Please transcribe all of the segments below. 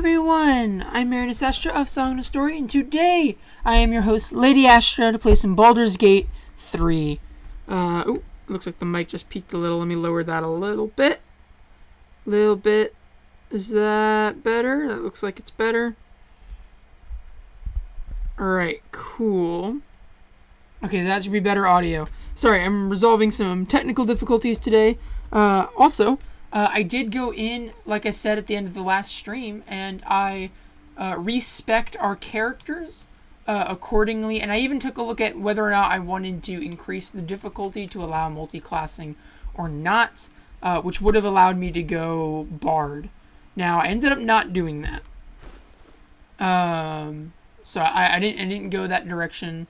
everyone, I'm Marinus Astra of Song and Story, and today I am your host, Lady Astra, to play some Baldur's Gate 3. Looks like the mic just peaked a little. Let me lower that a little bit. Is that better? That looks like it's better. Alright, cool. Okay, that should be better audio. Sorry, I'm resolving some technical difficulties today. I did go in, like I said at the end of the last stream, and I respect our characters accordingly, and I even took a look at whether or not I wanted to increase the difficulty to allow multi-classing or not, which would have allowed me to go Bard. Now, I ended up not doing that. So I didn't go that direction.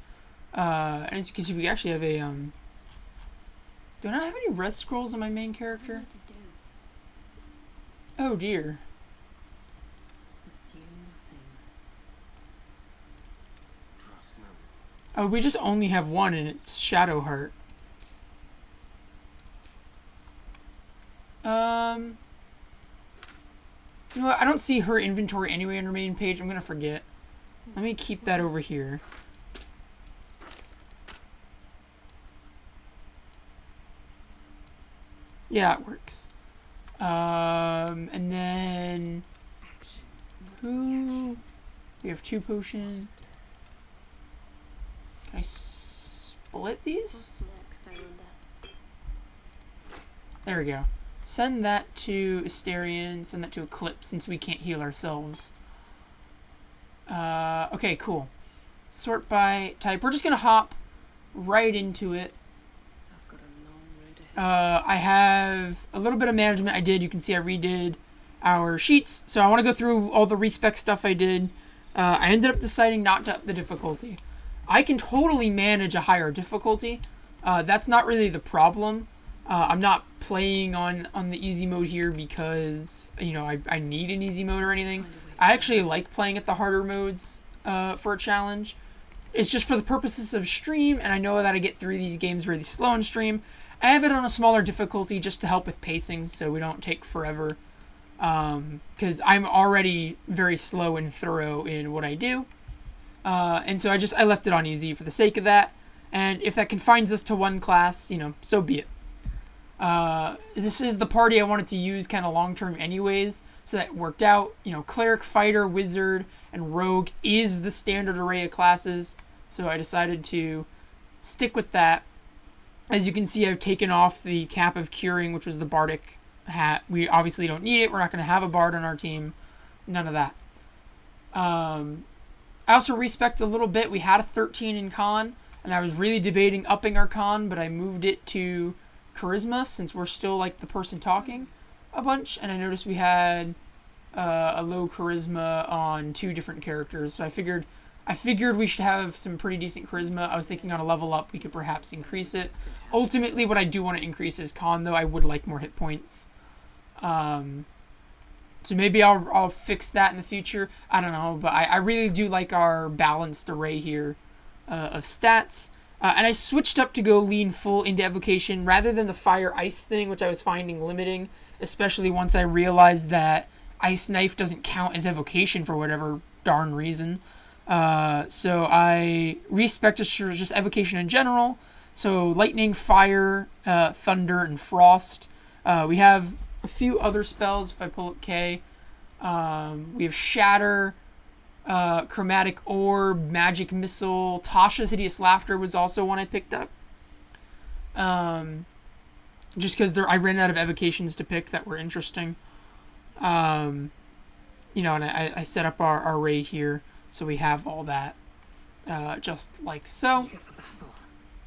And as you can see, we actually have a do I not have any rest scrolls on my main character? Oh dear. Oh, we just only have one, and it's Shadowheart. You know what? I don't see her inventory anyway on her main page. I'm gonna forget. Let me keep that over here. Yeah, it works. And then we have 2 potions. Can I split these? There we go. Send that to Astarion, send that to Eclipse, since we can't heal ourselves. Okay, cool. Sort by type. We're just gonna hop right into it. I have a little bit of management you can see I redid our sheets, so I want to go through all the respec stuff I did. I ended up deciding not to up the difficulty. I can totally manage a higher difficulty. That's not really the problem. I'm not playing on the easy mode here because, you know, I need an easy mode or anything. I actually like playing at the harder modes for a challenge. It's just for the purposes of stream, and I know that I get through these games really slow in stream. I have it on a smaller difficulty just to help with pacing so we don't take forever. Because I'm already very slow and thorough in what I do. And so I left it on easy for the sake of that. And if that confines us to one class, you know, so be it. This is the party I wanted to use kind of long term anyways. So that worked out. You know, Cleric, Fighter, Wizard, and Rogue is the standard array of classes. So I decided to stick with that. As you can see, I've taken off the Cap of Curing, which was the Bardic hat. We obviously don't need it. We're not going to have a Bard on our team. None of that. I also respect a little bit. We had a 13 in Con, and I was really debating upping our Con, but I moved it to Charisma since we're still like the person talking a bunch. And I noticed we had a low Charisma on 2 different characters, so I figured we should have some pretty decent charisma. I was thinking on a level up we could perhaps increase it. Ultimately, what I do want to increase is con, though. I would like more hit points. So maybe I'll fix that in the future. I don't know, but I really do like our balanced array here of stats. And I switched up to go lean full into evocation rather than the fire ice thing, which I was finding limiting, especially once I realized that Ice Knife doesn't count as evocation for whatever darn reason. So I respect just evocation in general. So lightning, fire, thunder, and frost. We have a few other spells if I pull up K. We have shatter, chromatic orb, magic missile. Tasha's hideous laughter was also one I picked up. Just because I ran out of evocations to pick that were interesting. You know, and I set up our array here. So we have all that, just like so.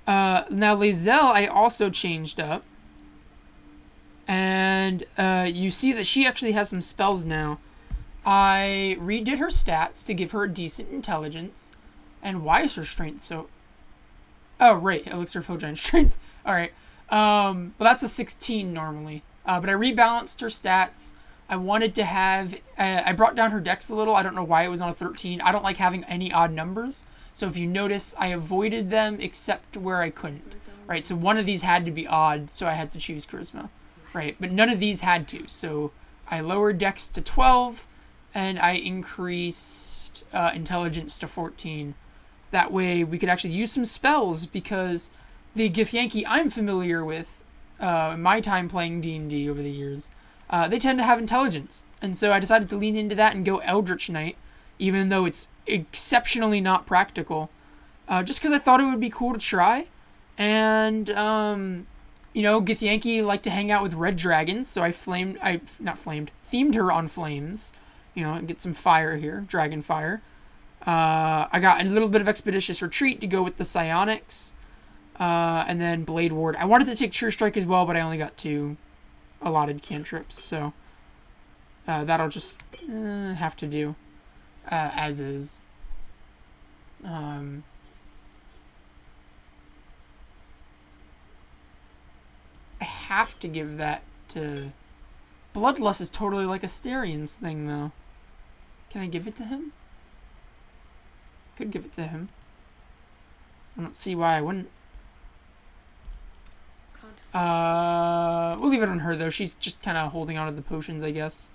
Now Lae'zel I also changed up. And you see that she actually has some spells now. I redid her stats to give her a decent intelligence. And why is her strength so... Oh, right. Elixir of Giant Strength. Alright. Well, that's a 16 normally. But I rebalanced her stats. I wanted to have... I brought down her dex a little. I don't know why it was on a 13. I don't like having any odd numbers. So if you notice, I avoided them except where I couldn't. Right, so one of these had to be odd, so I had to choose Charisma. Right, but none of these had to. So I lowered dex to 12, and I increased intelligence to 14. That way we could actually use some spells, because the Githyanki I'm familiar with, in my time playing D&D over the years, they tend to have intelligence. And so I decided to lean into that and go Eldritch Knight, even though it's exceptionally not practical, just because I thought it would be cool to try. And, Githyanki liked to hang out with red dragons, so I themed her on flames. Get some fire here, dragon fire. I got a little bit of Expeditious Retreat to go with the psionics, and then Blade Ward. I wanted to take True Strike as well, but I only got 2 allotted cantrips, so that'll just have to do as is. I have to give that to... Bloodlust is totally like Astarion's thing, though. Can I give it to him? Could give it to him. I don't see why I wouldn't. We'll leave it on her, though. She's just kind of holding on to the potions, I guess.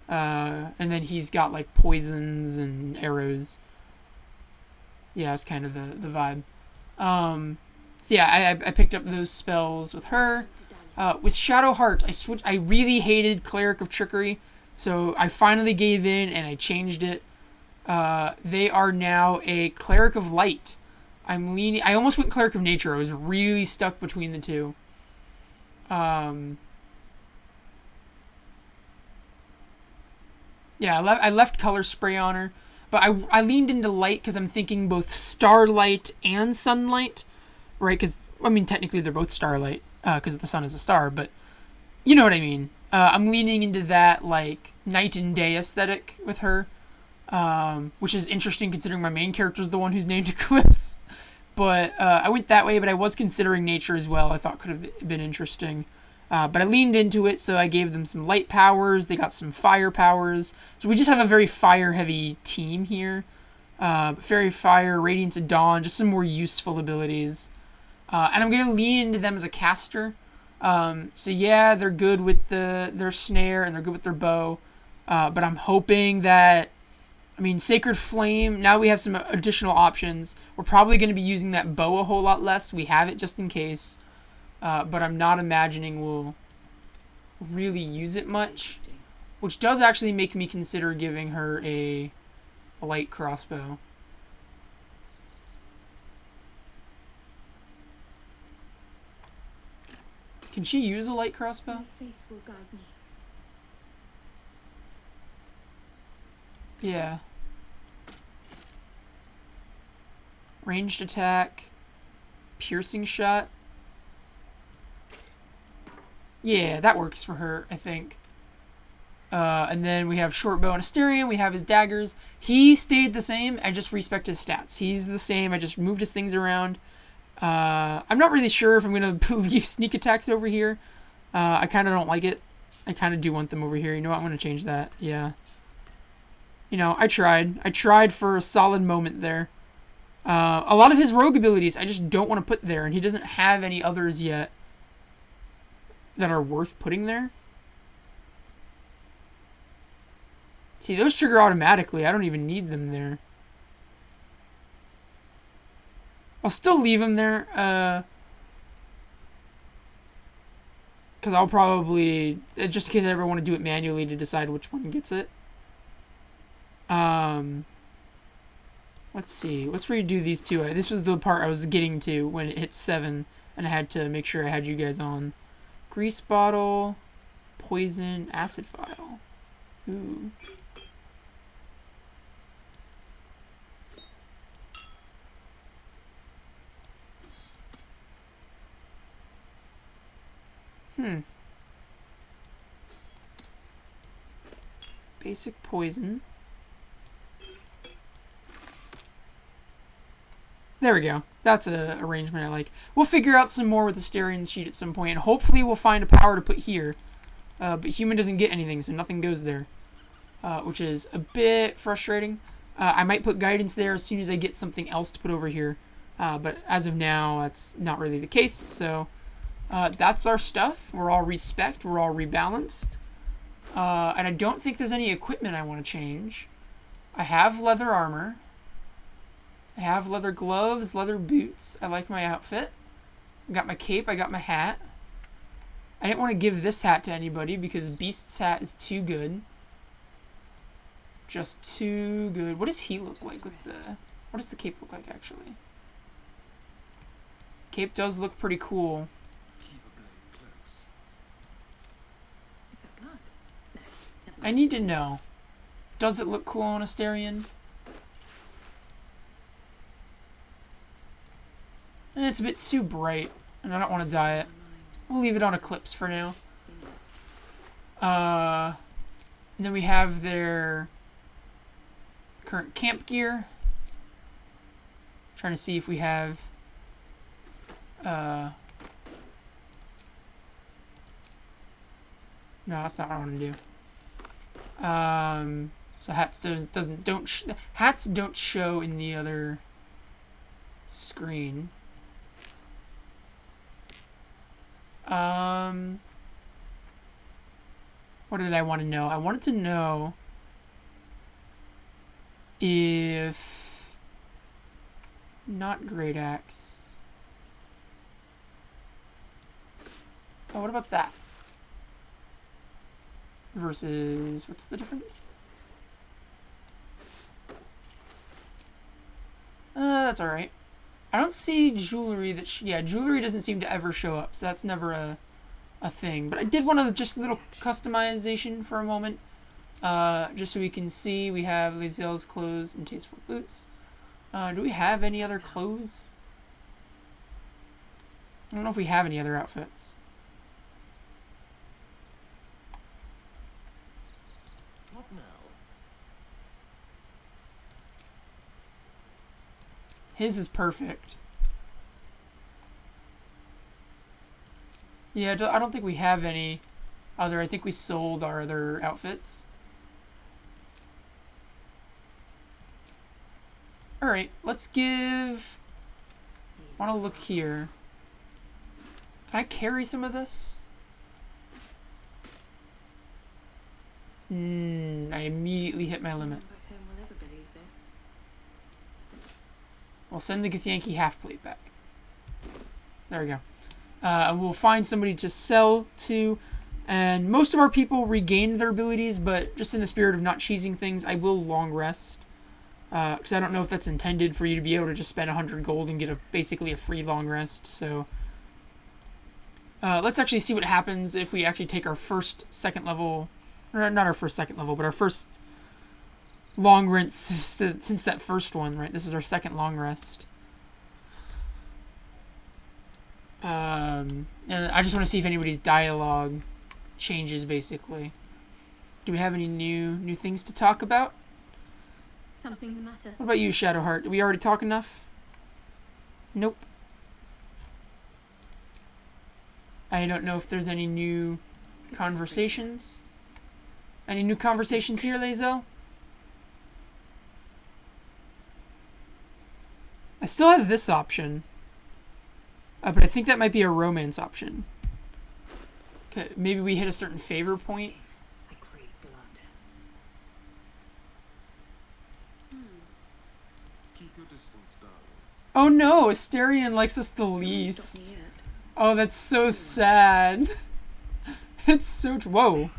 And then he's got, like, poisons and arrows. Yeah, it's kind of the vibe. So yeah, I picked up those spells with her. With Shadowheart, I really hated Cleric of Trickery, so I finally gave in and I changed it. They are now a Cleric of Light. I almost went Cleric of Nature. I was really stuck between the two. Yeah, I left Color Spray on her, but I leaned into Light because I'm thinking both Starlight and Sunlight, right? Because, technically they're both Starlight, because the sun is a star, but you know what I mean. I'm leaning into that, like, night and day aesthetic with her, which is interesting considering my main character is the one who's named Eclipse. But I went that way, but I was considering nature as well. I thought could have been interesting. But I leaned into it, so I gave them some light powers. They got some fire powers. So we just have a very fire-heavy team here. Fairy Fire, Radiance of Dawn, just some more useful abilities. And I'm going to lean into them as a caster. So yeah, they're good with their snare, and they're good with their bow. But I'm hoping that... Sacred Flame, now we have some additional options. We're probably going to be using that bow a whole lot less. We have it just in case. But I'm not imagining we'll really use it much. Which does actually make me consider giving her a light crossbow. Can she use a light crossbow? My faith will guide me. Yeah. Ranged attack. Piercing shot. Yeah, that works for her, I think. And then we have short bow and Astarion. We have his daggers. He stayed the same. I just respect his stats. He's the same. I just moved his things around. I'm not really sure if I'm going to leave sneak attacks over here. I kind of don't like it. I kind of do want them over here. You know what? I'm going to change that. Yeah. I tried. I tried for a solid moment there. A lot of his rogue abilities I just don't want to put there, and he doesn't have any others yet that are worth putting there. See, those trigger automatically. I don't even need them there. I'll still leave them there, because I'll probably, just in case I ever want to do it manually to decide which one gets it. Let's see. Let's redo these two. This was the part I was getting to when it hit 7, and I had to make sure I had you guys on. Grease bottle, poison, acid vial. Ooh. Basic poison. There we go. That's a arrangement I like. We'll figure out some more with the Astarion's sheet at some point, and hopefully we'll find a power to put here. But human doesn't get anything, so nothing goes there. Which is a bit frustrating. I might put guidance there as soon as I get something else to put over here. But as of now, that's not really the case, so... that's our stuff. We're all respect. We're all rebalanced. And I don't think there's any equipment I want to change. I have leather armor. I have leather gloves, leather boots. I like my outfit. I got my cape, I got my hat. I didn't want to give this hat to anybody because Beast's hat is too good. Just too good. What does he look like with the... What does the cape look like, actually? Cape does look pretty cool. I need to know. Does it look cool on Astarion? It's a bit too bright, and I don't want to dye it. We'll leave it on Eclipse for now. And then we have their current camp gear. Trying to see if we have... No, that's not what I want to do. So hats hats don't show in the other screen. What did I want to know? I wanted to know if not great axe. Oh, what about that? Versus, what's the difference? That's alright. I don't see jewelry that, yeah, jewelry doesn't seem to ever show up, so that's never a thing. But I did want to just a little customization for a moment. Just so we can see, we have Lae'zel's clothes and tasteful boots. Do we have any other clothes? I don't know if we have any other outfits. What now? His is perfect. Yeah, I don't think we have any other. I think we sold our other outfits. Alright, let's give... I want to look here. Can I carry some of this? I immediately hit my limit. We'll send the Githyanki half-plate back. There we go. We'll find somebody to sell to. And most of our people regained their abilities, but just in the spirit of not cheesing things, I will long rest. Because I don't know if that's intended for you to be able to just spend 100 gold and get basically a free long rest. So let's actually see what happens if we actually take our first second level, or not our first second level, but our first long rest since that first one, right? This is our second long rest. And I just want to see if anybody's dialogue changes, basically. Do we have any new things to talk about? Something the matter? What about you, Shadowheart? Did we already talk enough? Nope. I don't know if there's any new conversations. Any new conversations here, Lae'zel? I still have this option. But I think that might be a romance option. Okay, maybe we hit a certain favor point. I crave blood. Keep your distance, darling. Oh no, Astarion likes us the least. Oh, that's so sad. It's so... Whoa.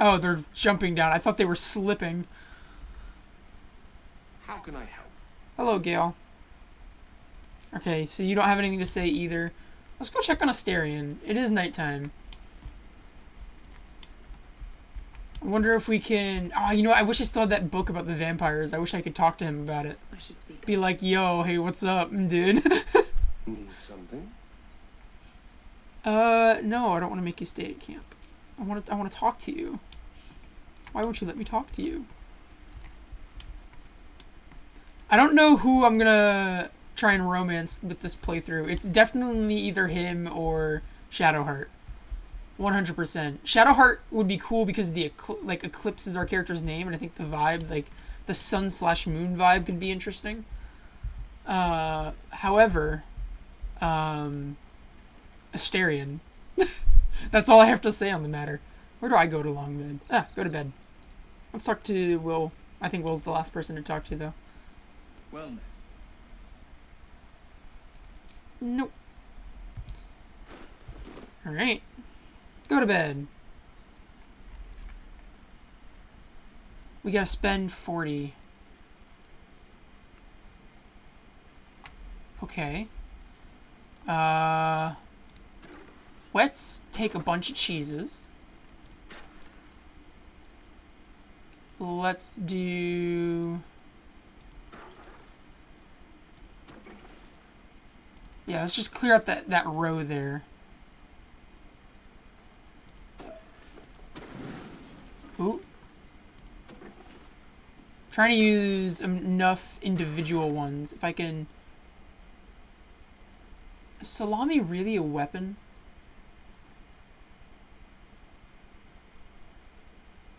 Oh, they're jumping down. I thought they were slipping. How can I help? Hello, Gale. Okay, so you don't have anything to say either. Let's go check on Astarion. It is nighttime. I wonder if we can... Oh, you know what? I wish I still had that book about the vampires. I wish I could talk to him about it. I should speak. Be like, yo, hey, what's up, dude? Need something? No, I don't want to make you stay at camp. I want to talk to you. Why won't you let me talk to you? I don't know who I'm gonna try and romance with this playthrough. It's definitely either him or Shadowheart. 100%. Shadowheart would be cool because the Eclipse is our character's name, and I think the vibe, like the sun/moon vibe, could be interesting. However, Astarion. That's all I have to say on the matter. Where do I go to long bed? Ah, go to bed. Let's talk to Will. I think Will's the last person to talk to, though. Well met. Nope. Alright. Go to bed. We gotta spend 40. Okay. Let's take a bunch of cheeses. Let's do... Yeah, let's just clear out that row there. Ooh. Trying to use enough individual ones. If I can... Is salami really a weapon?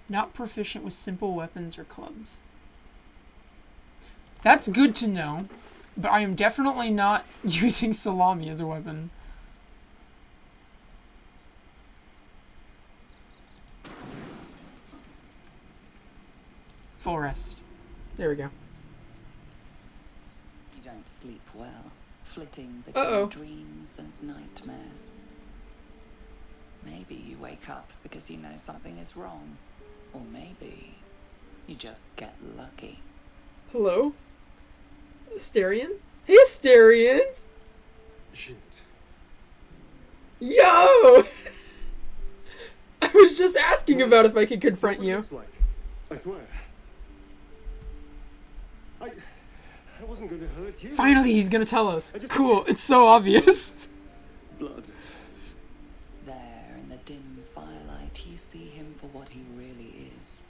Not proficient with simple weapons or clubs. That's good to know, but I am definitely not using salami as a weapon. Full rest. There we go. You don't sleep well, flitting Uh-oh. between dreams and nightmares. Maybe you wake up because you know something is wrong. Or maybe you just get lucky. Hello? Astarion? Hey, Astarion! Shit. Yo! I was just asking about if I could confront What it you. looks like. I swear. I wasn't going to hurt you. Finally, he's gonna tell us. I just- Cool, it's so obvious. Blood. There in the dim firelight, you see him for what he really is.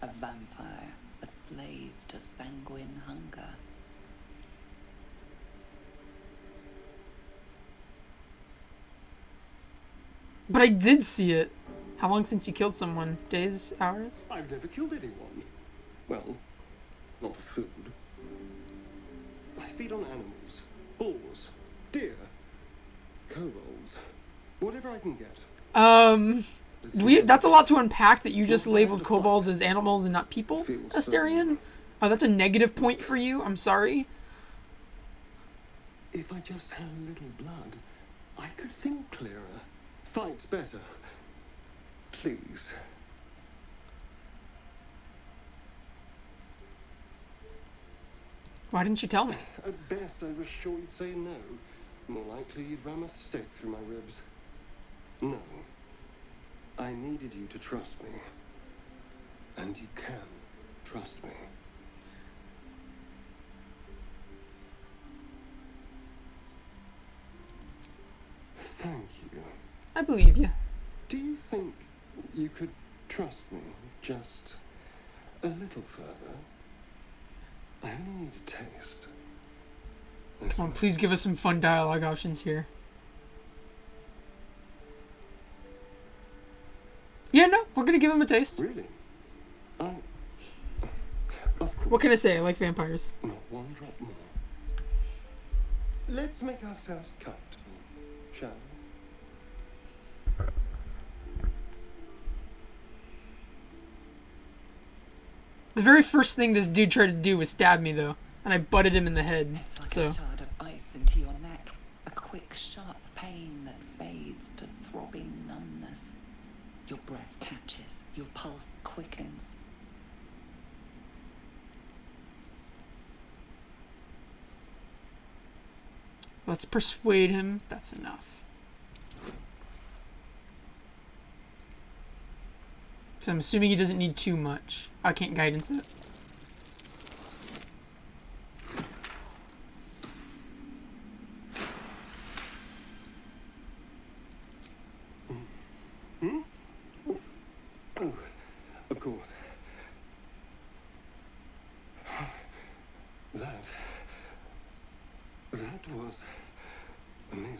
A vampire, a slave to sanguine hunger. But I did see it. How long since you killed someone? Days? Hours? I've never killed anyone. Well, not for food. I feed on animals. Bulls. Deer. Kobolds. Whatever I can get. That's a lot to unpack that you just labeled kobolds as animals and not people, Feels so- Astarion. Oh, that's a negative point for you. I'm sorry. If I just had a little blood, I could think clearer. Fight better. Please. Why didn't you tell me? At best, I was sure you'd say no. More likely, you'd ram a stake through my ribs. No. I needed you to trust me. And you can trust me. Thank you. I believe you. Do you think you could trust me just a little further? I only need a taste. Come on, please give us some fun dialogue options here. Yeah, no, we're gonna give him a taste. Really? Of course. What can I say? I like vampires. Not one drop more. Let's make ourselves comfortable, shall we? The very first thing this dude tried to do was stab me, though, and I butted him in the head. It's like So, a shard of ice into your neck. A quick, sharp pain that fades to throbbing numbness. Your breath catches. Your pulse quickens. let's persuade him. That's enough. So I'm assuming he doesn't need too much. I can't guidance it. Oh, of course. That was amazing.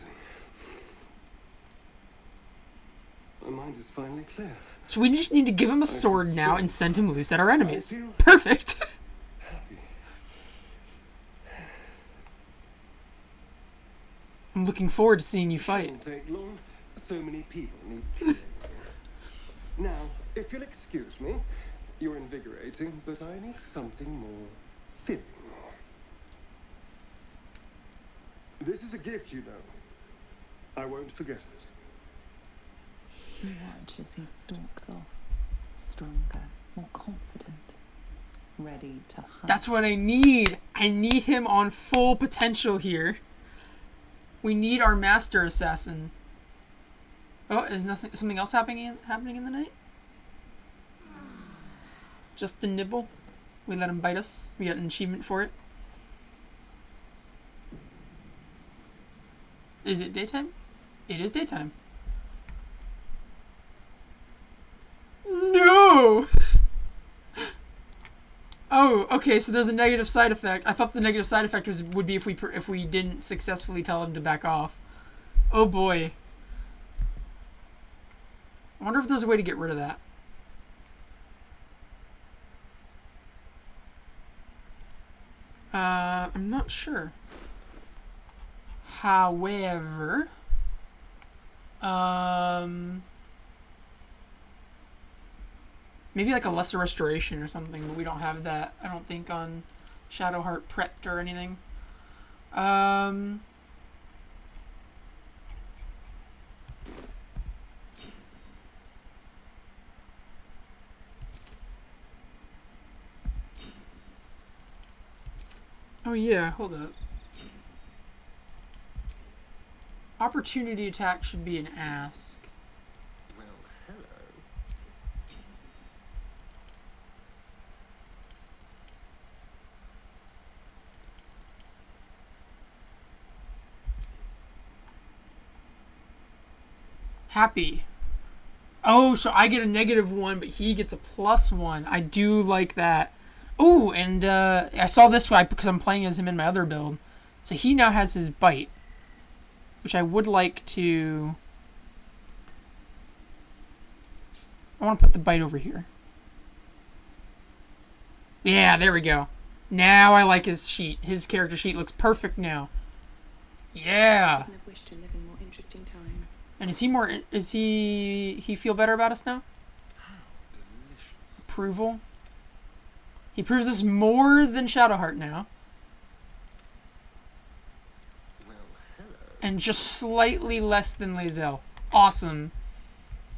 My mind is finally clear. So we just need to give him a sword now and send him loose at our enemies. I feel Perfect. happy. I'm looking forward to seeing you fight. Shouldn't take long. so many people need killing. Now, if you'll excuse me, you're invigorating, but I need something more filling. This is a gift, you know. I won't forget it. You watch as he stalks off, stronger, more confident, ready to hunt. That's what I need. I need him on full potential here. We need our master assassin. Oh, is something else happening in the night? Just a nibble. We let him bite us. We got an achievement for it. Is it daytime? It is daytime. No! Oh, okay, so there's a negative side effect. I thought the negative side effect would be if we didn't successfully tell him to back off. Oh boy. I wonder if there's a way to get rid of that. I'm not sure. However, maybe like a lesser restoration or something, but we don't have that, I don't think, on Shadowheart prepped or anything. Oh yeah, hold up. Opportunity attack should be an ask. Well, hello. Happy. Oh, so I get a -1, but he gets a +1. I do like that. Oh, and I saw this one because I'm playing as him in my other build. So he now has his bite, which I would like to... I want to put the bite over here. Yeah, there we go. Now I like his sheet. His character sheet looks perfect now. Yeah. Couldn't have wished to live in more interesting times. And is he more... Is he feel better about us now? How delicious. Approval. He proves us more than Shadowheart now. Well, hello. And just slightly less than Lae'zel. Awesome.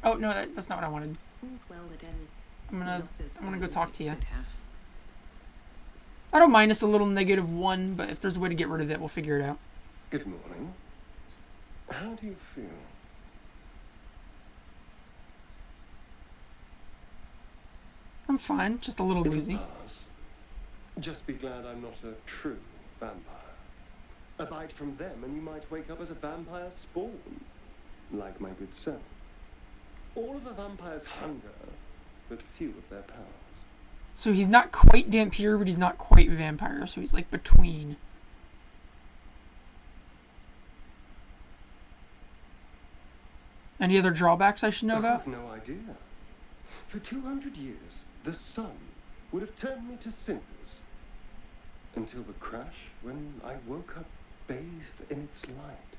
Oh, no, that's not what I wanted. All's well that ends. I'm not as gonna go bad as talk it to you. could have. I don't mind us a little -1, but if there's a way to get rid of it, we'll figure it out. Good morning. How do you feel? I'm fine, just a little It'll woozy. pass. Just be glad I'm not a true vampire. A bite from them and you might wake up as a vampire spawn, like my good self. All of a vampire's hunger, but few of their powers. So he's not quite Dhampir, but he's not quite vampire, so he's like between. Any other drawbacks I should know I about? have no idea. For 200 years, the sun would have turned me to cinders. Until the crash, when I woke up bathed in its light.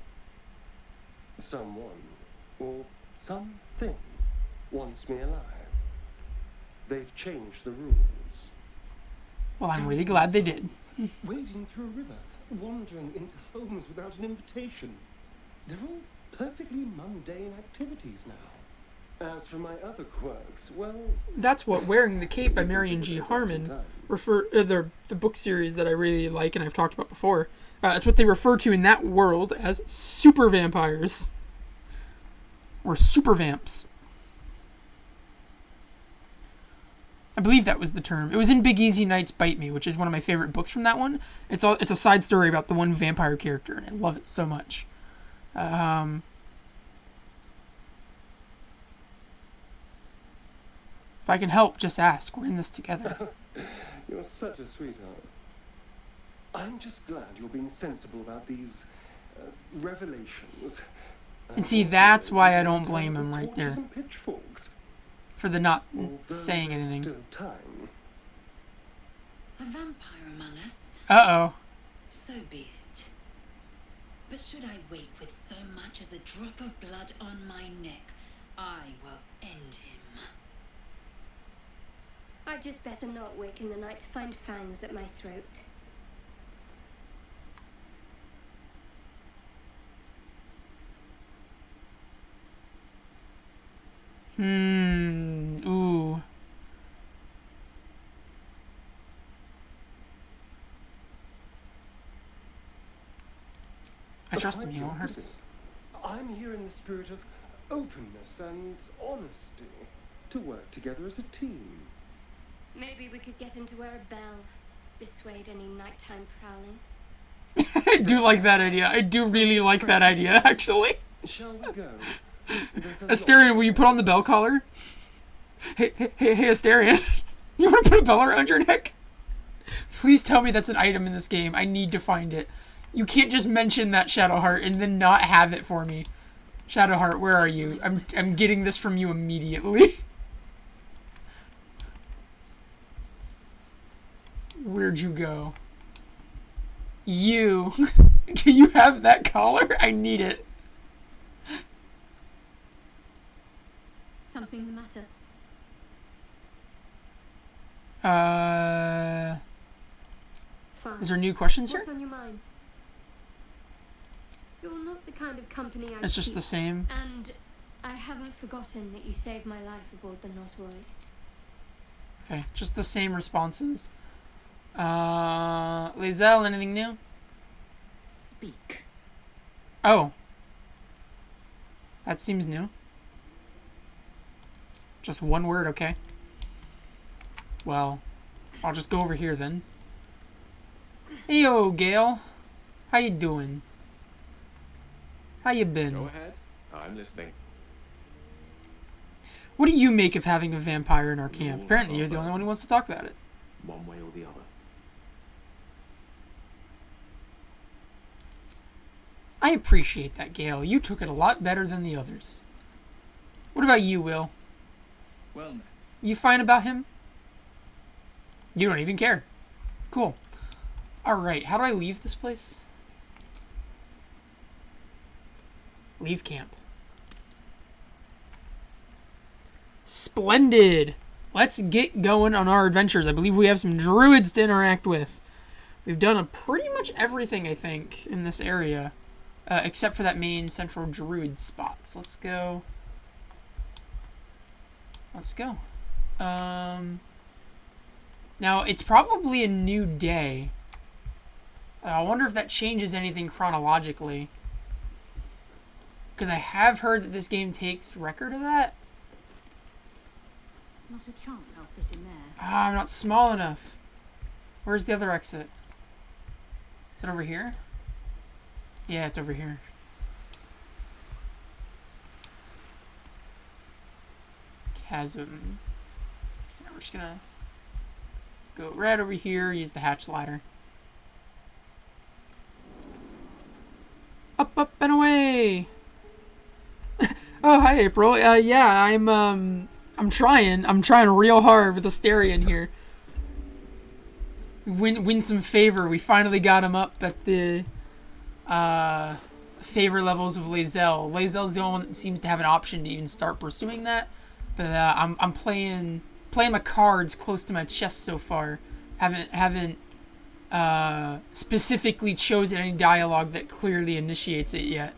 Someone, or something, wants me alive. They've changed the rules. Well, I'm really glad they did. Wading through a river, wandering into homes without an invitation. They're all perfectly mundane activities now. As for my other quirks, well... That's what Wearing the Cape by Marion G. Harmon the book series that I really like and I've talked about before. That's what they refer to in that world as super vampires. Or super vamps. I believe that was the term. It was in Big Easy Nights Bite Me, which is one of my favorite books from that one. It's a side story about the one vampire character, and I love it so much. If I can help, just ask. We're in this together. You're such a sweetheart. I'm just glad you're being sensible about these revelations. And see, that's why I don't blame him right there. And pitchforks. For the not Although saying there's anything. Still time. A vampire among us? Uh-oh. So be it. But should I wake with so much as a drop of blood on my neck, I will end him. I'd just better not wake in the night to find fangs at my throat. Ooh. I trust him, he won't hurt us. I'm here in the spirit of openness and honesty, to work together as a team. Maybe we could get him to wear a bell. Dissuade any nighttime prowling. I do like that idea. I do really like that idea, actually. Shall we go? Astarion, will you put on the bell collar? Hey, Astarion. You want to put a bell around your neck? Please tell me that's an item in this game. I need to find it. You can't just mention that, Shadowheart, and then not have it for me. Shadowheart, where are you? I'm getting this from you immediately. Where'd you go? You. Do you have that collar? I need it. Something the matter? Fine. Is there new questions here? What's on your mind? You're not the kind of company I It's just keep, the same. and I haven't forgotten that you saved my life aboard the Nautiloid. Okay, just the same responses. Lae'zel, anything new? Speak. Oh. That seems new. Just one word, okay. Well, I'll just go over here then. Heyo, Gale. How you doing? How you been? Go ahead. I'm listening. What do you make of having a vampire in our camp? Apparently you're the only one who wants to talk about it. One way or the other. I appreciate that, Gale. You took it a lot better than the others. What about you, Will? Well met. You fine about him? You don't even care. Cool. Alright, how do I leave this place? Leave camp. Splendid! Let's get going on our adventures. I believe we have some druids to interact with. We've done pretty much everything, I think, in this area. Except for that main central druid spot. So let's go. Let's go. Now, it's probably a new day. I wonder if that changes anything chronologically. Because I have heard that this game takes record of that. Not a chance I'll fit in there. Ah, I'm not small enough. Where's the other exit? Is it over here? Yeah, it's over here. Chasm. Yeah, we're just gonna go right over here, use the hatch ladder. Up, up, and away! Oh, hi, April. Yeah, I'm trying real hard with Astarion here. Win some favor. We finally got him up at the favor levels of Lae'zel. Lae'zel's the only one that seems to have an option to even start pursuing that. But I'm playing my cards close to my chest so far. Haven't specifically chosen any dialogue that clearly initiates it yet.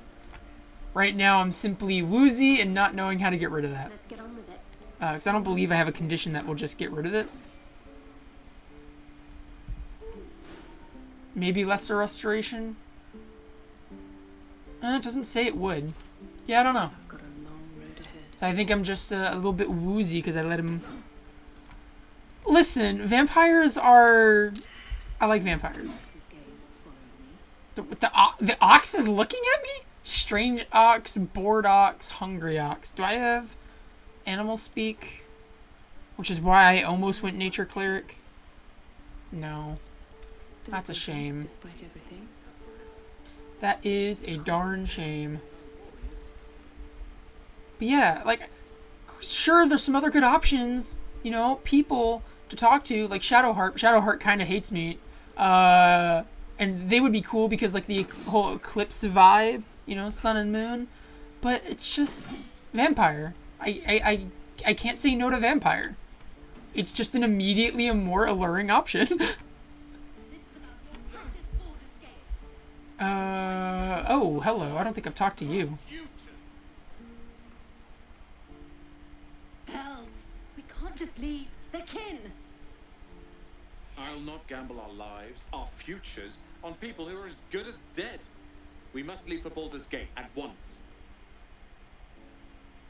Right now, I'm simply woozy and not knowing how to get rid of that. Let's get on with it. Because I don't believe I have a condition that will just get rid of it. Maybe lesser restoration? It doesn't say it would. Yeah, I don't know. I've got a long road ahead. So I think I'm just a little bit woozy because I let him... Listen, vampires are... I like vampires. His gaze is following me. The ox is looking at me? Strange ox, bored ox, hungry ox. Do I have animal speak? Which is why I almost went nature cleric. No. Still That's a busy, shame. Despite everything. That is a darn shame. But yeah, like, sure, there's some other good options. You know, people to talk to, like Shadowheart. Shadowheart kind of hates me. And and they would be cool because like the whole eclipse vibe, you know, sun and moon. But it's just vampire. I can't say no to vampire. It's just an immediately a more alluring option. Oh, hello. I don't think I've talked to you. Pals, we can't just leave. They're kin. I'll not gamble our lives, our futures, on people who are as good as dead. We must leave for Baldur's Gate at once.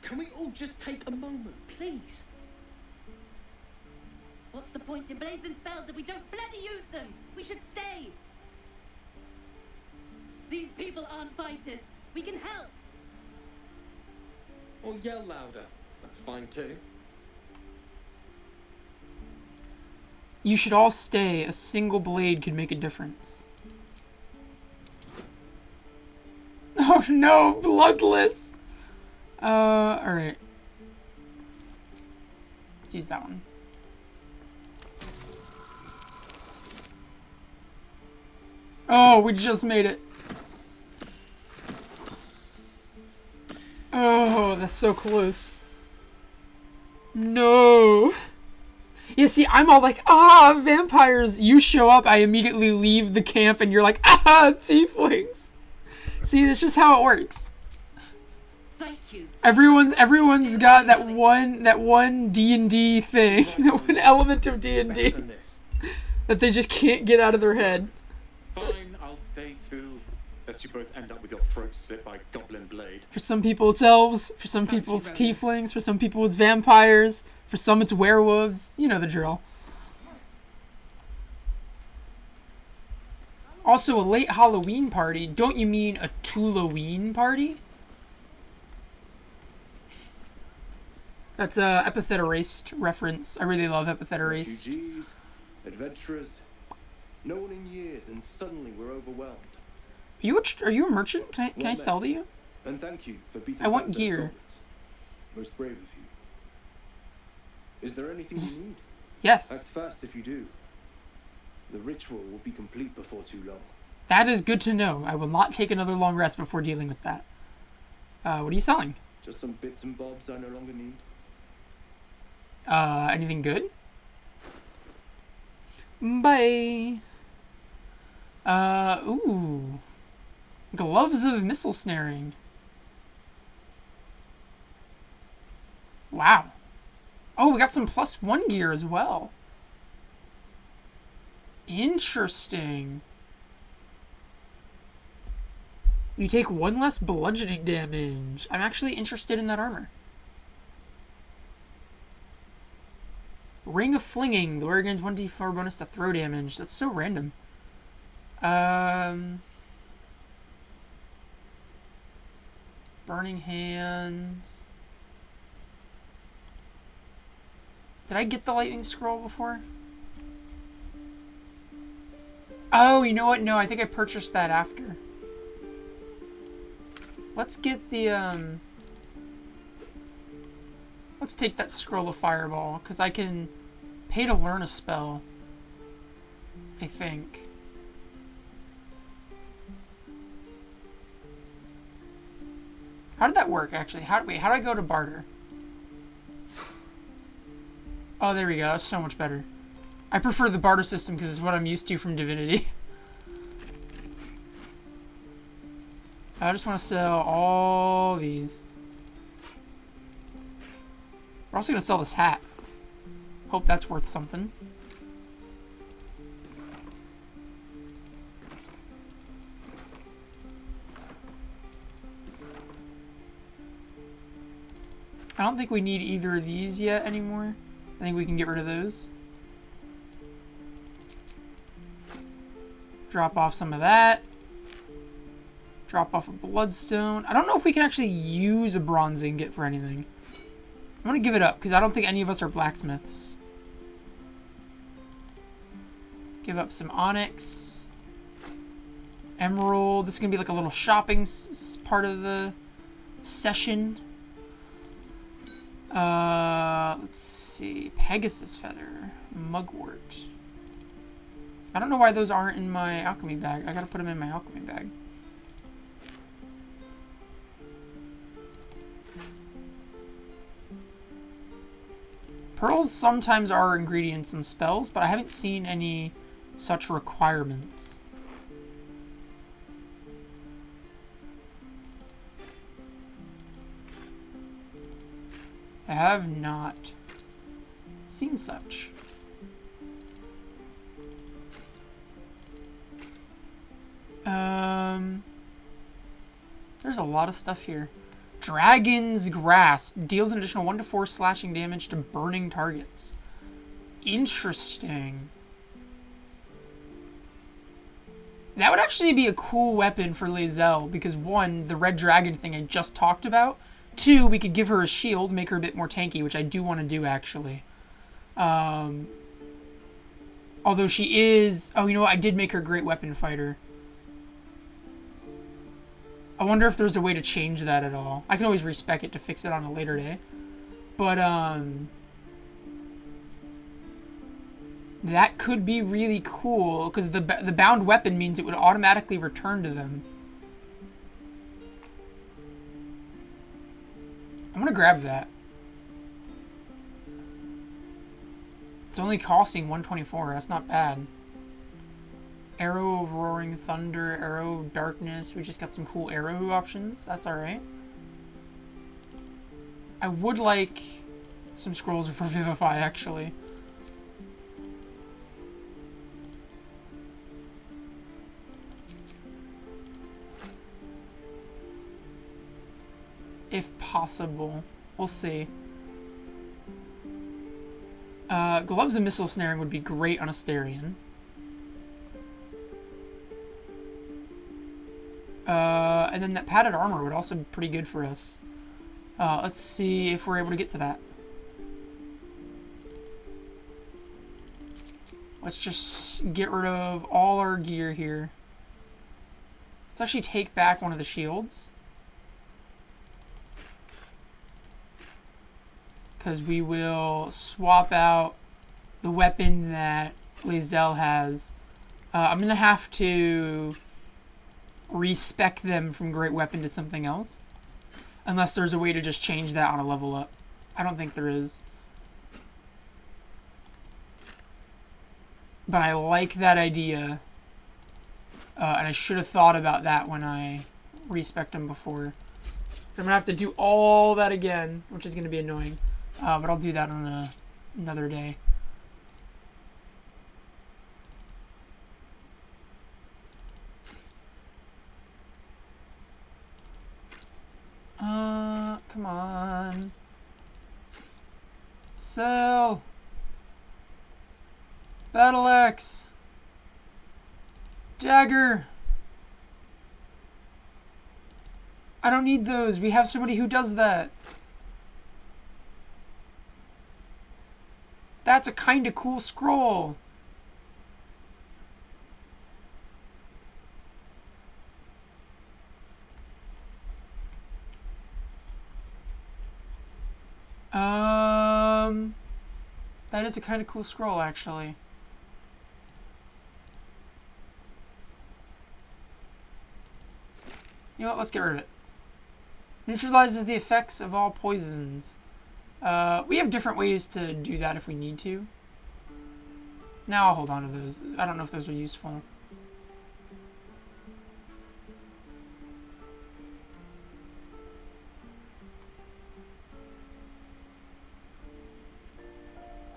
Can we all just take a moment, please? What's the point in blades and spells if we don't bloody use them? We should stay. These people aren't fighters. We can help. Or yell louder. That's fine too. You should all stay. A single blade could make a difference. Oh no, bloodless. Alright. Let's use that one. Oh, we just made it. Oh, that's so close. No. Yeah, see, I'm all like, vampires. You show up, I immediately leave the camp, and you're like, tieflings. See, that's just how it works. Thank you. Everyone's got that one D&D thing, that one element of D&D that they just can't get out of their head. Fine, I'll stay too. Lest you both end up with your throats slit by goblin blade. For some people it's elves, for some people it's tieflings, for some people it's vampires, for some it's werewolves. You know the drill. Also, a late Halloween party. Don't you mean a Tuloween party? That's a epithet erased reference. I really love epithet erased. Refugees, adventurers, no one in years, and suddenly we're overwhelmed. Are you a merchant? Can I sell to you? And thank you for beating I want back those gear. goblins. Most brave of you. Is there anything you need? Yes. Act fast if you do. The ritual will be complete before too long. That is good to know. I will not take another long rest before dealing with that. What are you selling? Just some bits and bobs I no longer need. Anything good? Bye. Ooh. Gloves of missile snaring. Wow. Oh, we got some +1 gear as well. Interesting. You take 1 less bludgeoning damage. I'm actually interested in that armor. Ring of Flinging. The wearer gains 1d4 bonus to throw damage. That's so random. Burning Hands. Did I get the lightning scroll before? Oh, you know what? No, I think I purchased that after. Let's get the, let's take that scroll of fireball, because I can pay to learn a spell. I think. How did that work, actually? How do I go to barter? Oh, there we go. That's so much better. I prefer the barter system because it's what I'm used to from Divinity. I just want to sell all these. We're also going to sell this hat. Hope that's worth something. I don't think we need either of these yet anymore. I think we can get rid of those. Drop off some of that. Drop off a bloodstone. I don't know if we can actually use a bronze ingot for anything. I'm gonna give it up because I don't think any of us are blacksmiths. Give up some onyx. Emerald. This is gonna be like a little shopping part of the session. Let's see. Pegasus feather. Mugwort. I don't know why those aren't in my alchemy bag. I gotta put them in my alchemy bag. Pearls sometimes are ingredients in spells, but I haven't seen any such requirements. I have not seen such. There's a lot of stuff here. Dragon's Grass deals an additional 1 to 4 slashing damage to burning targets. Interesting. That would actually be a cool weapon for Lae'zel, because 1, the red dragon thing I just talked about. 2, we could give her a shield, make her a bit more tanky, which I do want to do, actually. Although she is... Oh, you know what? I did make her a great weapon fighter. I wonder if there's a way to change that at all. I can always respec it to fix it on a later day. But, that could be really cool, because the bound weapon means it would automatically return to them. I'm gonna grab that. It's only costing 124. That's not bad. Arrow of Roaring Thunder, Arrow of Darkness. We just got some cool arrow options. That's alright. I would like some scrolls for Vivify, actually. If possible. We'll see. Gloves and Missile Snaring would be great on Astarion. And then that padded armor would also be pretty good for us. Let's see if we're able to get to that. Let's just get rid of all our gear here. Let's actually take back one of the shields. Because we will swap out the weapon that Lae'zel has. I'm going to have to respec them from Great Weapon to something else. Unless there's a way to just change that on a level up. I don't think there is. But I like that idea. And I should have thought about that when I respec'd them before. I'm going to have to do all that again, which is going to be annoying. But I'll do that on another day. Come on. Sell. Battle Axe. Dagger. I don't need those. We have somebody who does that. That's a kind of cool scroll. That is a kind of cool scroll, actually. You know what? Let's get rid of it. Neutralizes the effects of all poisons. We have different ways to do that if we need to. Now I'll hold on to those. I don't know if those are useful.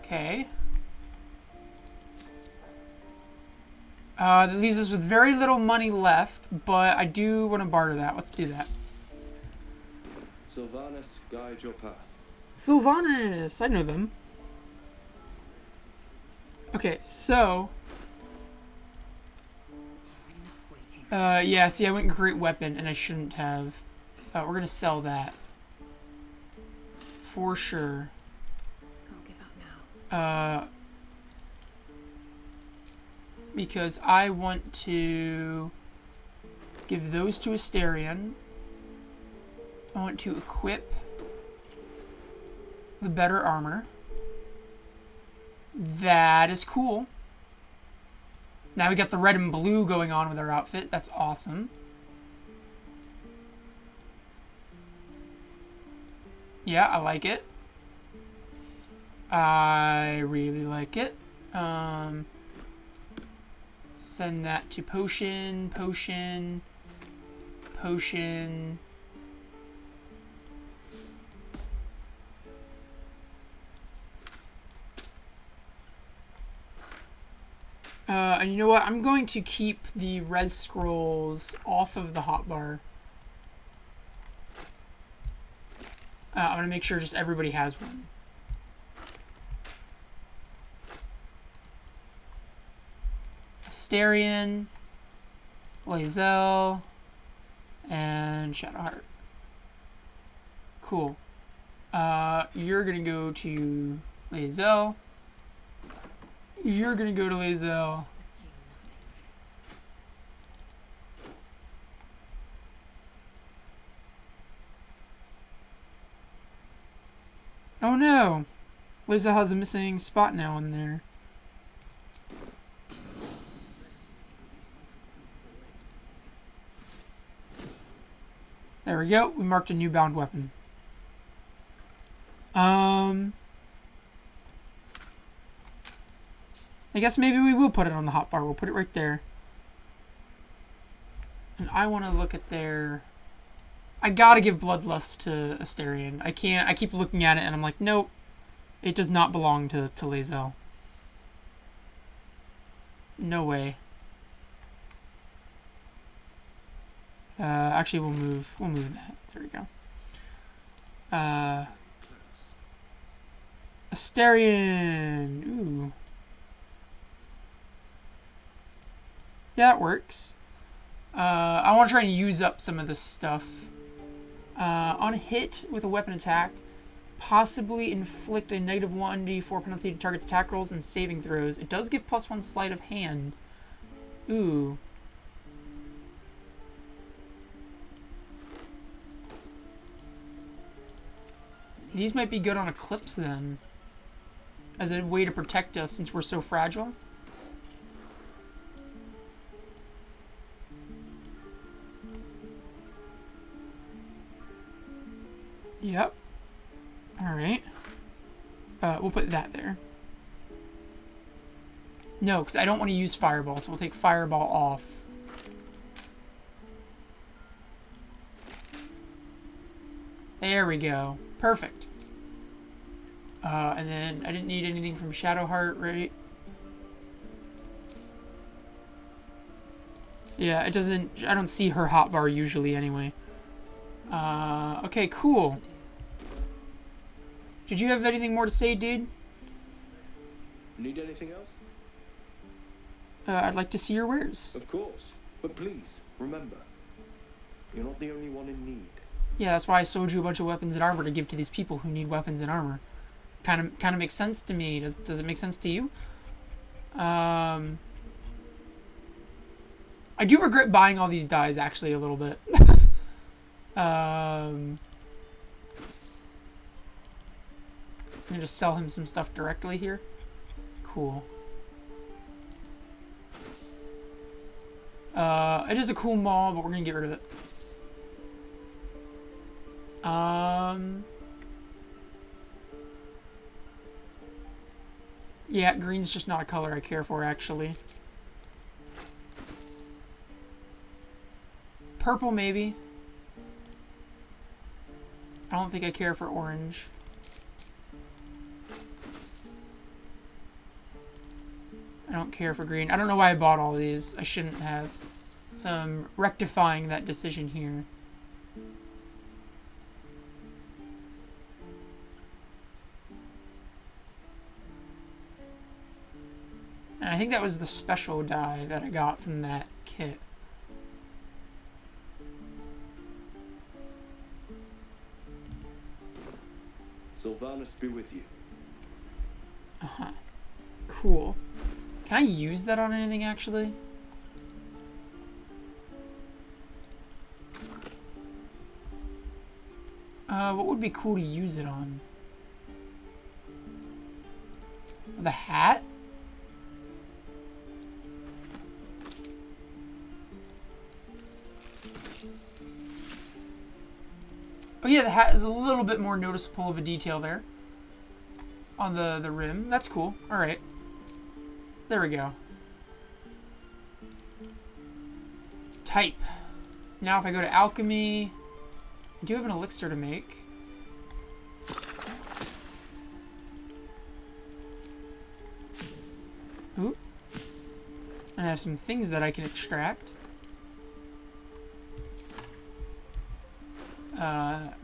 Okay. That leaves us with very little money left, but I do want to barter that. Let's do that. Sylvanas, guide your path. Sylvanas! I know them. Okay, so... yeah, see, I went Great Weapon, and I shouldn't have. We're gonna sell that. For sure. Can't give up now. Because I want to give those to Astarion. I want to equip the better armor. That is cool. Now we got the red and blue going on with our outfit. That's awesome. Yeah, I like it. I really like it. Send that to potion, potion, potion. And you know what? I'm going to keep the res scrolls off of the hotbar. I'm going to make sure just everybody has one. Astarion, Lae'zel, and Shadowheart. Cool. You're going to go to Lae'zel. You're going to go to Lae'zel. Oh no! Lae'zel has a missing spot now in there. There we go. We marked a new bound weapon. I guess maybe we will put it on the hotbar. We'll put it right there. And I want to look at their... I gotta give Bloodlust to Astarion. I can't... I keep looking at it and I'm like, nope. It does not belong to Lae'zel. No way. Actually, we'll move that. There we go. Astarion. Ooh. Yeah, that works. I want to try and use up some of this stuff. On a hit with a weapon attack, possibly inflict a negative 1d4 penalty to target's attack rolls and saving throws. It does give +1 sleight of hand. Ooh. These might be good on Eclipse then, as a way to protect us since we're so fragile. Yep. Alright. We'll put that there. No, because I don't want to use Fireball, so we'll take Fireball off. There we go. Perfect. And then I didn't need anything from Shadowheart, right? Yeah, it doesn't... I don't see her hotbar usually anyway. Okay, cool. Did you have anything more to say, dude? Need anything else? I'd like to see your wares. Of course. But please, remember, you're not the only one in need. Yeah, that's why I sold you a bunch of weapons and armor to give to these people who need weapons and armor. Kind of makes sense to me. Does it make sense to you? I do regret buying all these dyes, actually, a little bit. I'm gonna just sell him some stuff directly here. Cool. It is a cool mall, but we're gonna get rid of it. Yeah, green's just not a color I care for, actually. Purple, maybe. I don't think I care for orange. I don't care for green. I don't know why I bought all these. I shouldn't have. So I'm rectifying that decision here. And I think that was the special dye that I got from that kit. Sylvanus be with you. Uh-huh. Cool. Can I use that on anything, actually? What would be cool to use it on? The hat? Oh yeah, the hat is a little bit more noticeable of a detail there. On the rim. That's cool. Alright. There we go. Type. Now if I go to alchemy, I do have an elixir to make. Ooh. And I have some things that I can extract.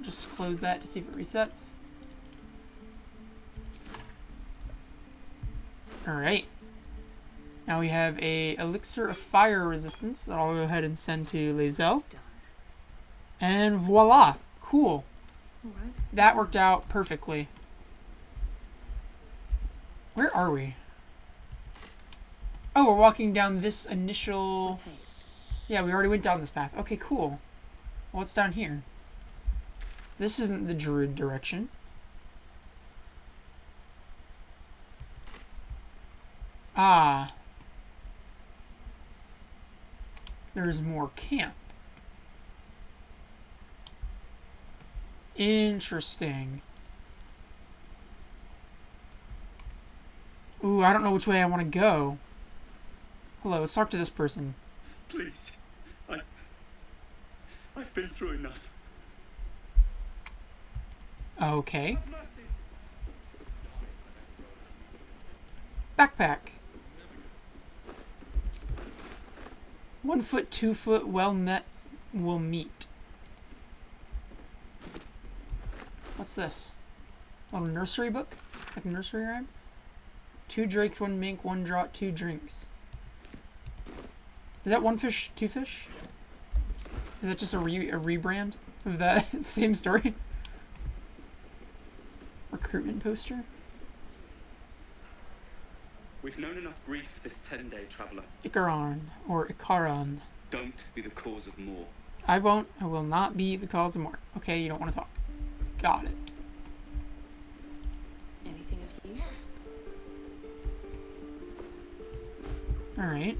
Just close that to see if it resets. Alright. Now we have a elixir of fire resistance that I'll go ahead and send to Lae'zel. And voila! Cool. Alright. That worked out perfectly. Where are we? Oh, we're walking down this initial... Yeah, we already went down this path. Okay, cool. What's down here? This isn't the druid direction. Ah. There's more camp. Interesting. Ooh, I don't know which way I want to go. Hello, let's talk to this person. Please. I've been through enough. Okay. Backpack. 1 foot, 2 foot, well met will meet. What's this? A little nursery book? Like a nursery rhyme? 2 drakes, 1 mink, 1 draught, 2 drinks. Is that 1 fish, 2 fish? Is that just a rebrand of that same story? Recruitment poster? We've known enough grief this 10-day traveller. Icaron, or Icaron. Don't be the cause of more. I won't. I will not be the cause of more. Okay, you don't want to talk. Got it. Anything of use? Alright.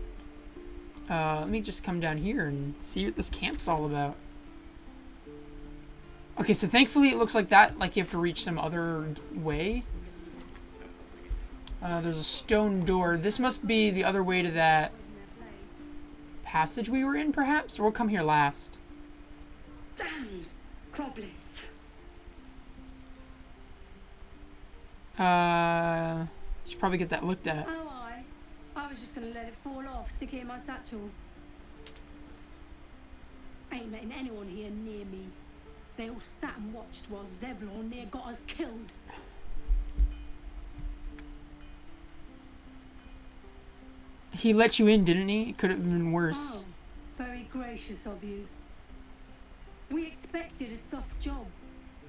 Let me just come down here and see what this camp's all about. Okay, so thankfully it looks like that, like you have to reach some other way. There's a stone door. This must be the other way to that passage we were in, perhaps? Or we'll come here last. Damn goblins. Should probably get that looked at. Oh, I was just gonna let it fall off, stick it in my satchel. Ain't letting anyone here near me. They all sat and watched while Zevlon near got us killed. He let you in, didn't he? It could have been worse. Oh, very gracious of you. We expected a soft job.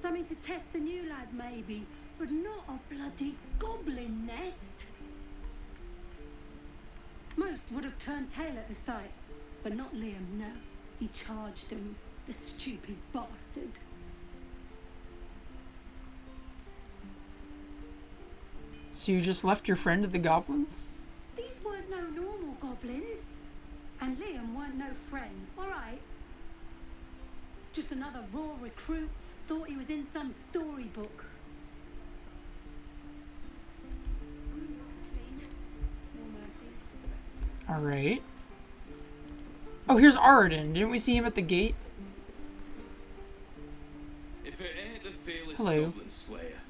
Something to test the new lad, maybe. But not a bloody goblin nest. Most would have turned tail at the sight. But not Liam, no. He charged him, the stupid bastard. So you just left your friend to the goblins? These weren't no normal goblins. And Liam weren't no friend, alright? Just another raw recruit, thought he was in some storybook. Alright. Oh, here's Aradin. Didn't we see him at the gate? If it ain't the fearless Hello. goblin slayer,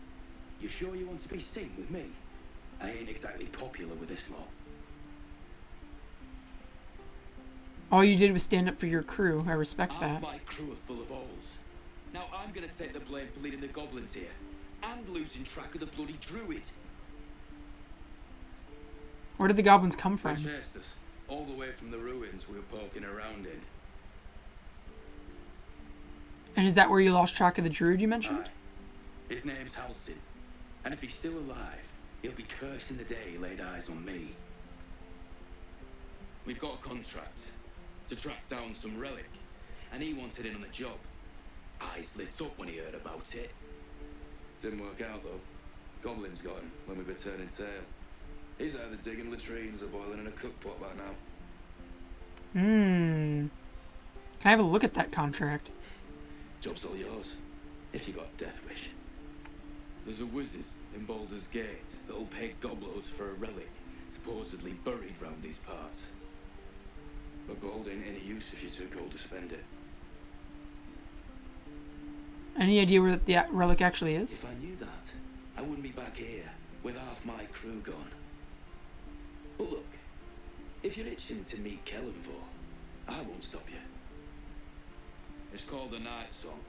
you sure you want to be seen with me? I ain't exactly popular with this lot. All you did was stand up for your crew. I respect Half that. my crew are full of holes. Now I'm gonna take the blame for leading the goblins here and losing track of the bloody druid. Where did the goblins come They from? chased us all the way from the ruins we were poking around in. And is that where you lost track of the druid you mentioned? Aye. His name's Halsin, and if he's still alive, he'll be cursing the day he laid eyes on me. We've got a contract to track down some relic, and he wanted in on the job. Eyes lit up when he heard about it. Didn't work out though. Goblins got him when we were turning tail. He's either digging latrines or boiling in a cookpot by now. Can I have a look at that contract? Job's all yours. if you got death wish. There's a wizard in Baldur's Gate that'll pay gobloads for a relic supposedly buried round these parts. But gold ain't any use if you're too cold to spend it. Any idea where the relic actually is? If I knew that, I wouldn't be back here with half my crew gone. But look, if you're itching to meet Kellenvor, I won't stop you. It's called the Night Song.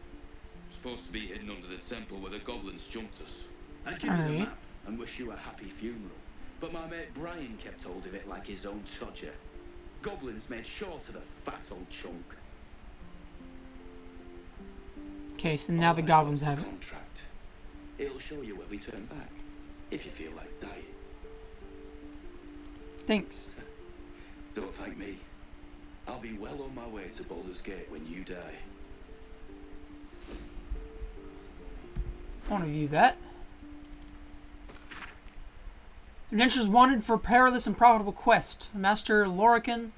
Supposed to be hidden under the temple where the goblins jumped us. I'd give you the Alright. map and wish you a happy funeral. But my mate Brian kept hold of it like his own todger. Goblins made sure to the fat old chunk. Okay, so now All the I've goblins got's have the it. contract. It'll show you where we turn back, if you feel like dying. Thanks. Don't thank me. I'll be well on my way to Baldur's Gate when you die. I want to view that. Adventurers wanted for perilous and profitable quest. Master Lorican,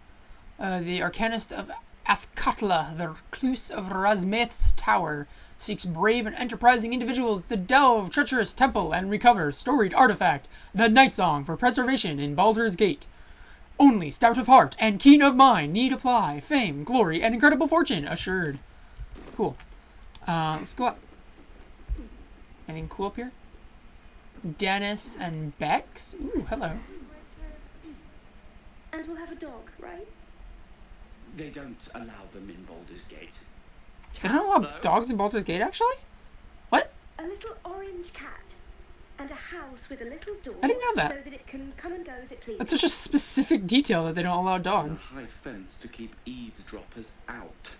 the Arcanist of Athkatla, the recluse of Razmeth's tower, seeks brave and enterprising individuals to delve treacherous temple and recover storied artifact, the Night Song, for preservation in Baldur's Gate. Only stout of heart and keen of mind need apply. Fame, glory, and incredible fortune assured. Cool. Let's go up. Anything cool up here? Dennis and Bex? Ooh, hello. And we'll have a dog, right? They don't allow them in Baldur's Gate. They don't allow though. dogs in Baldur's Gate, actually? What? A little orange cat. And a house with a little door. I didn't know that. So that it can come and go as it pleases. That's such a specific detail that they don't allow And a dogs. high fence to keep eavesdroppers out.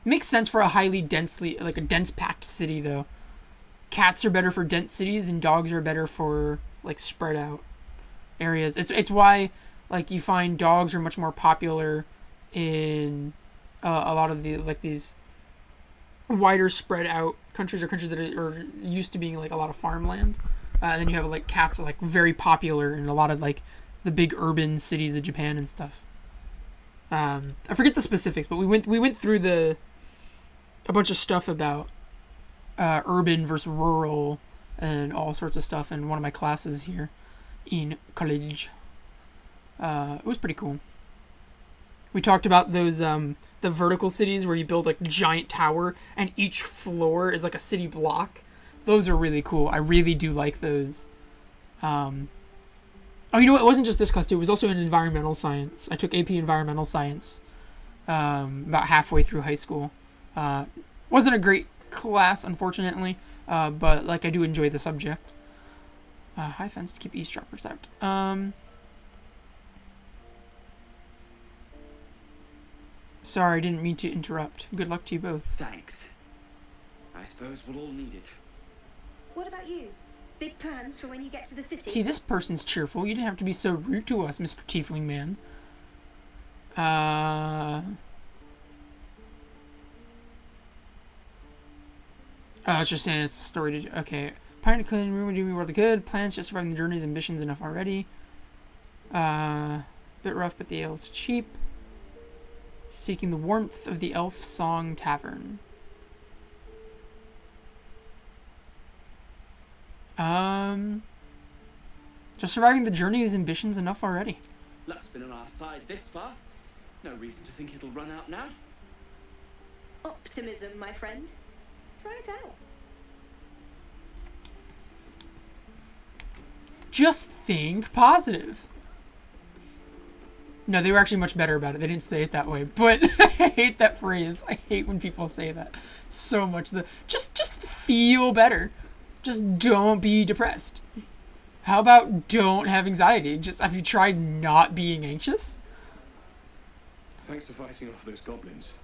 Makes sense for a highly densely, like a dense packed city, though. Cats are better for dense cities, and dogs are better for like spread out areas. It's why like you find dogs are much more popular in a lot of the like these wider spread out countries or countries that are used to being like a lot of farmland. And then you have like cats are like very popular in a lot of like the big urban cities of Japan and stuff. I forget the specifics, but we went through a bunch of stuff about urban versus rural and all sorts of stuff in one of my classes here in college. It was pretty cool. We talked about those the vertical cities where you build like a giant tower and each floor is like a city block. Those are really cool. I really do like those. Oh, you know what? It wasn't just this class too. It was also in environmental science. I took AP environmental science about halfway through high school. Wasn't a great class, unfortunately, but like I do enjoy the subject. High fence to keep eavesdroppers out. Sorry, I didn't mean to interrupt. Good luck to you both. Thanks. I suppose we'll all need it. What about you? Big plans for when you get to the city? See, this person's cheerful. You didn't have to be so rude to us, Mr. Tiefling Man. Oh, it's just saying it's a story to... Okay. Pine to clean room, do me world of good. Plans just surviving the journey's ambitions enough already. Bit rough, but the ale's cheap. Seeking the warmth of the Elf Song Tavern. Just surviving the journey is ambitions enough already. Luck's been on our side this far. No reason to think it'll run out now. Optimism, my friend. Try it out. Just think positive. No, they were actually much better about it. They didn't say it that way, but I hate that phrase. I hate when people say that so much. Just feel better. Just don't be depressed. How about don't have anxiety? Just have you tried not being anxious? Thanks for fighting off those goblins.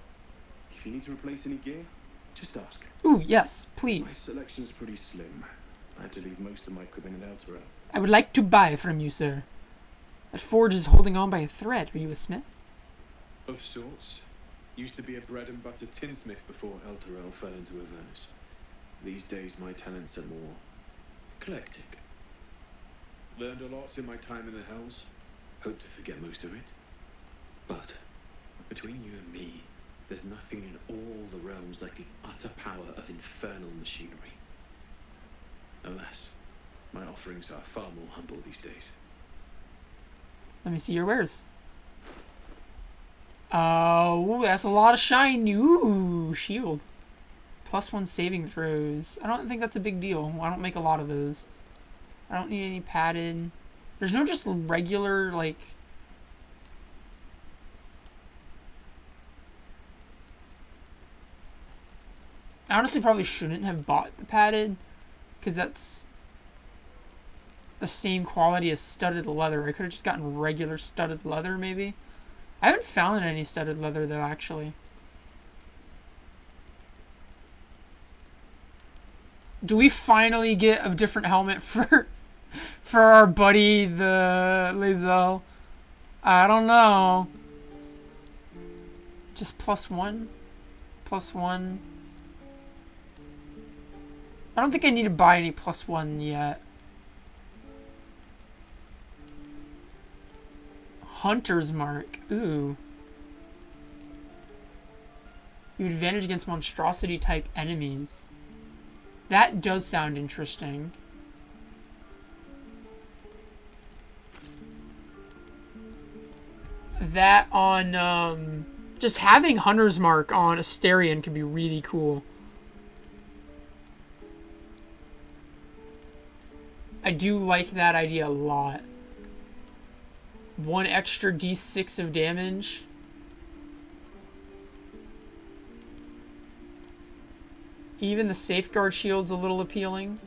If you need to replace any gear, just ask. Ooh, yes, My please. selection's pretty slim. I had to leave most of my equipment in Altera. I would like to buy from you, sir. That forge is holding on by a thread. Are you a smith? Of sorts. Used to be a bread and butter tinsmith before Elturel fell into Avernus. These days my talents are more eclectic. Learned a lot in my time in the Hells. Hope to forget most of it. But between you and me, There's nothing in all the realms like the utter power of infernal machinery. Alas, my offerings are far more humble these days. Let me see your wares. Oh, that's a lot of shine. Ooh, shield. +1 saving throws. I don't think that's a big deal. I don't make a lot of those. I don't need any padded. There's no just regular, like... I honestly probably shouldn't have bought the padded, because that's the same quality as studded leather. I could have just gotten regular studded leather, maybe. I haven't found any studded leather, though, actually. Do we finally get a different helmet for our buddy, the Lae'zel? I don't know. Just +1? +1? I don't think I need to buy any +1 yet. Hunter's Mark. Ooh. You have advantage against monstrosity type enemies. That does sound interesting. That on, just having Hunter's Mark on Astarion could be really cool. I do like that idea a lot. 1 extra d6 of damage. Even the safeguard shield's a little appealing.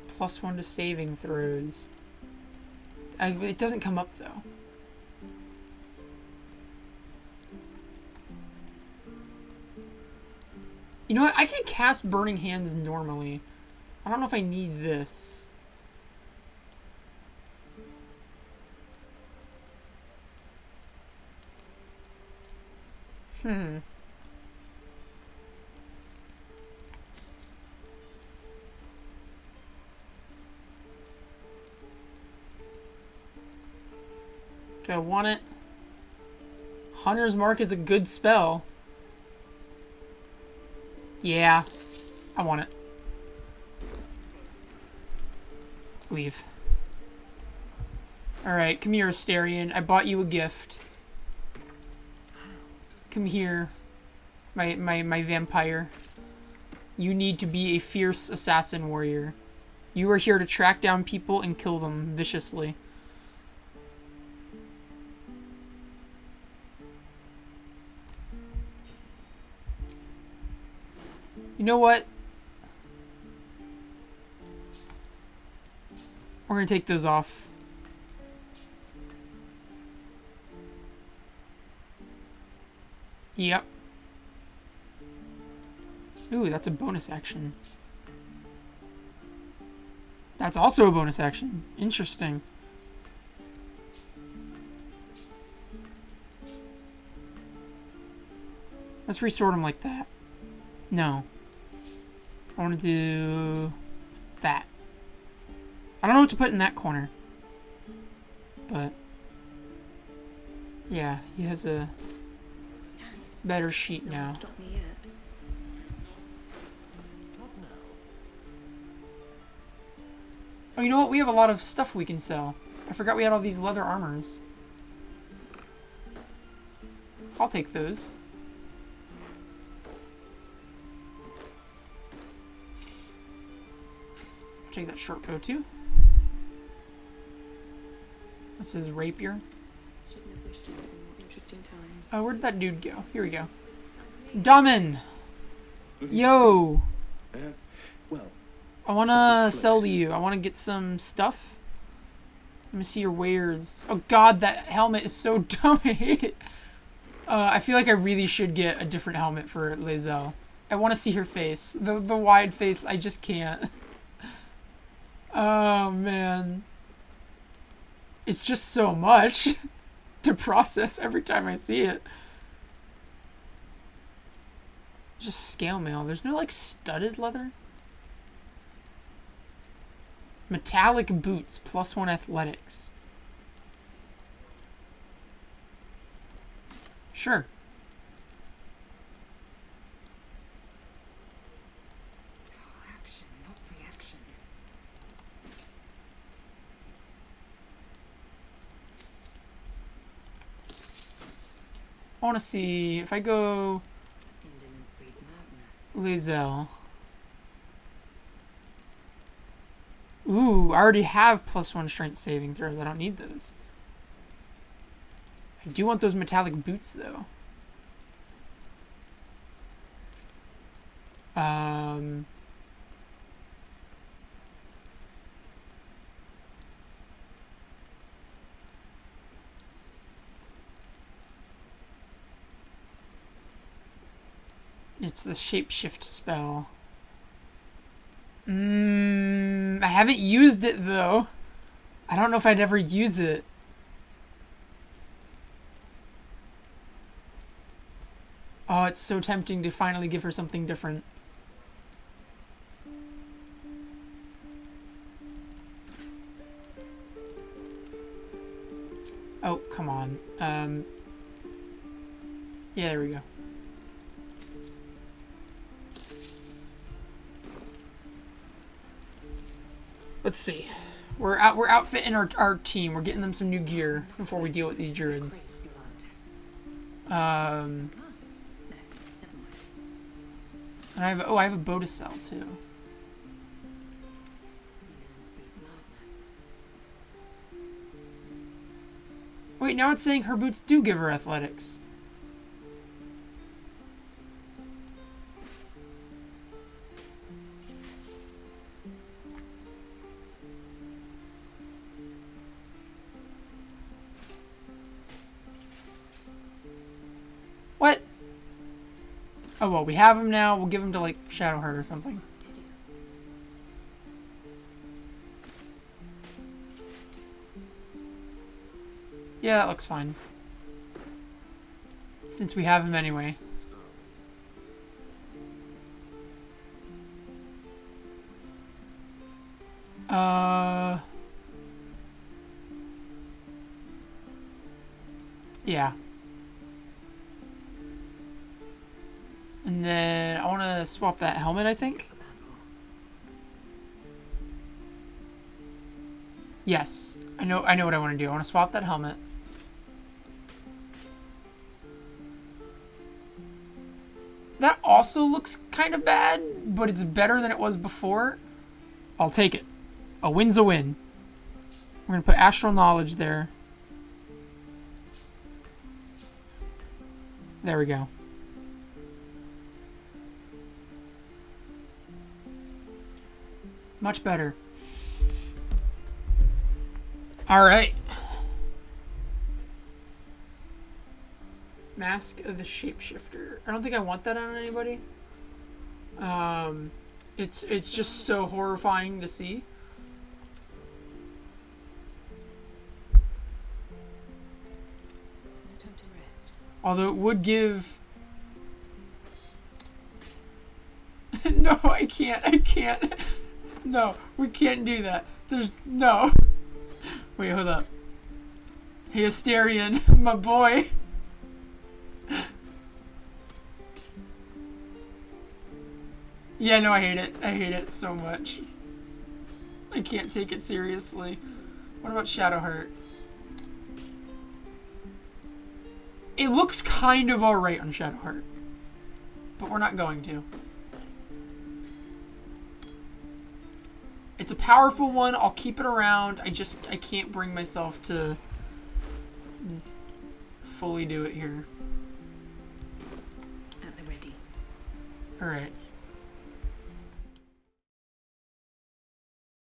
+1 to saving throws. It doesn't come up though. You know what? I can cast Burning Hands normally. I don't know if I need this. Do I want it? Hunter's Mark is a good spell. Yeah, I want it. Leave. Alright, come here, Astarion. I bought you a gift. Come here, my vampire. You need to be a fierce assassin warrior. You are here to track down people and kill them viciously. You know what? We're gonna take those off. Yep. Ooh, that's a bonus action. That's also a bonus action. Interesting. Let's resort them like that. No. I want to do that. I don't know what to put in that corner. But yeah, he has a better sheet now. Stop me yet. Oh, you know what? We have a lot of stuff we can sell. I forgot we had all these leather armors. I'll take those. I'll take that short bow too. This is rapier. Shouldn't have wished you more interesting times. Oh, where'd that dude go? Here we go. Damen! Yo! Well, I wanna sell to you. I wanna get some stuff. Let me see your wares. Oh god, that helmet is so dumb. I hate it. I feel like I really should get a different helmet for Lae'zel. I want to see her face. The wide face, I just can't. Oh man. It's just so much to process every time I see it. Just scale mail. There's no like studded leather. Metallic boots, +1 athletics. Sure. Action, not reaction. I want to see if I go Indolence breeds madness. Lae'zel. Ooh, I already have +1 strength saving throws. I don't need those. I do want those metallic boots, though. It's the shapeshift spell. I haven't used it, though. I don't know if I'd ever use it. Oh, it's so tempting to finally give her something different. Oh, come on. Yeah, there we go. Let's see. We're outfitting our team. We're getting them some new gear before we deal with these druids. And I have a bow to sell too. Wait, now it's saying her boots do give her athletics. What? Oh, well, we have him now. We'll give him to, like, Shadowheart or something. Yeah, that looks fine. Since we have him anyway. Yeah. And then I want to swap that helmet, I think. Yes. I know what I want to do. I want to swap that helmet. That also looks kind of bad, but it's better than it was before. I'll take it. A win's a win. We're going to put Astral Knowledge there. There we go. Much better. All right. Mask of the Shapeshifter. I don't think I want that on anybody. It's just so horrifying to see. No time to rest. Although it would give... No, I can't. No, we can't do that. There's... No. Wait, hold up. Hey, Astarion, my boy. Yeah, no, I hate it. I hate it so much. I can't take it seriously. What about Shadowheart? It looks kind of alright on Shadowheart. But we're not going to. It's a powerful one. I'll keep it around. I can't bring myself to fully do it here. At the ready. Alright.